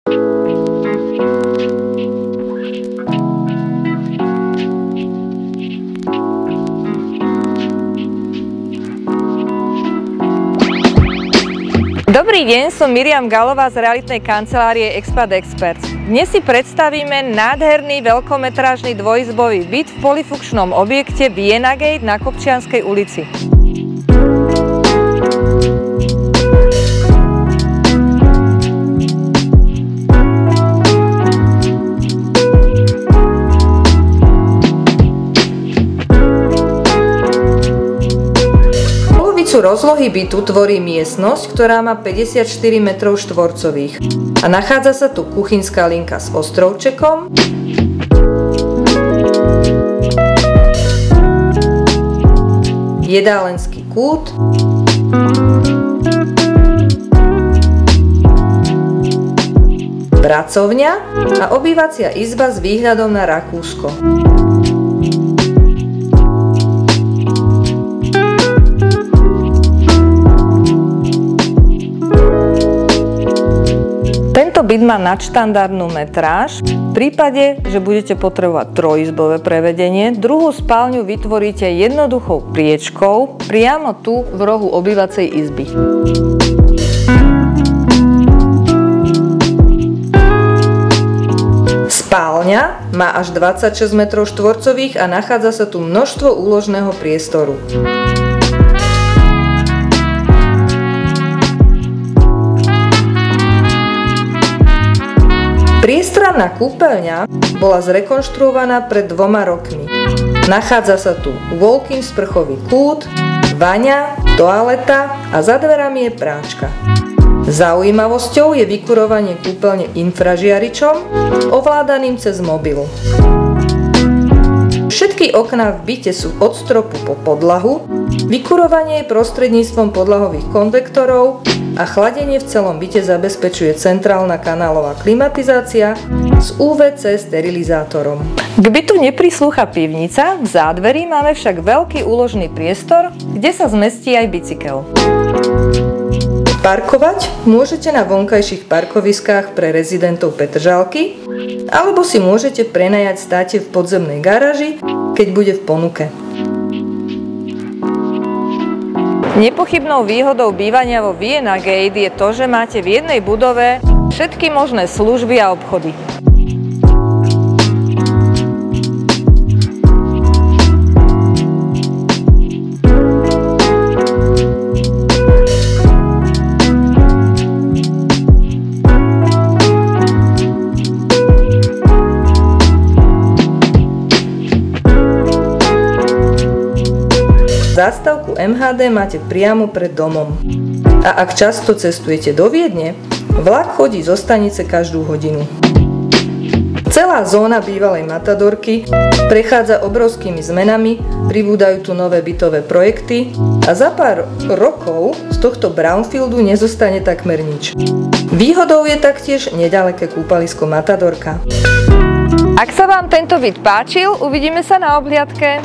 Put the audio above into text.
Dobrý deň, som Miriam Galová z realitnej kancelárie Expat Expert. Dnes si predstavíme nádherný veľkometrážny dvojizbový byt v polifunkčnom objekte Vienna Gate na Kopčianskej ulici. Rozlohy bytu tvorí miestnosť, ktorá má 54 m2 a nachádza sa tu kuchynská linka s ostrovčekom, jedálenský kút, pracovňa a obývacia izba s výhľadom na Rakúsko. Tento byt má nadštandardnú metráž. V prípade, že budete potrebovať trojizbové prevedenie, druhú spálňu vytvoríte jednoduchou priečkou priamo tu v rohu obývacej izby. Spálňa má až 26 m2 a nachádza sa tu množstvo úložného priestoru. Priestranná kúpeľňa bola zrekonštruovaná pred 2 rokmi. Nachádza sa tu walk-in sprchový kút, vaňa, toaleta a za dverami je práčka. Zaujímavosťou je vykurovanie kúpeľne infražiaričom, ovládaným cez mobil. Všetky okná v byte sú od stropu po podlahu, vykurovanie je prostredníctvom podlahových konvektorov a chladenie v celom byte zabezpečuje centrálna kanálová klimatizácia s UVC sterilizátorom. K bytu neprislúcha pivnica, v zádverí máme však veľký úložný priestor, kde sa zmestí aj bicykel. Parkovať môžete na vonkajších parkoviskách pre rezidentov Petržalky alebo si môžete prenajať státe v podzemnej garáži, keď bude v ponuke. Nepochybnou výhodou bývania vo Vienna Gate je to, že máte v jednej budove všetky možné služby a obchody. Zástavku MHD máte priamo pred domom. A ak často cestujete do Viedne, vlak chodí zo stanice každú hodinu. Celá zóna bývalej Matadorky prechádza obrovskými zmenami, pribúdajú tu nové bytové projekty a za pár rokov z tohto brownfieldu nezostane takmer nič. Výhodou je taktiež nedaleké kúpalisko Matadorka. Ak sa vám tento byt páčil, uvidíme sa na obhliadke.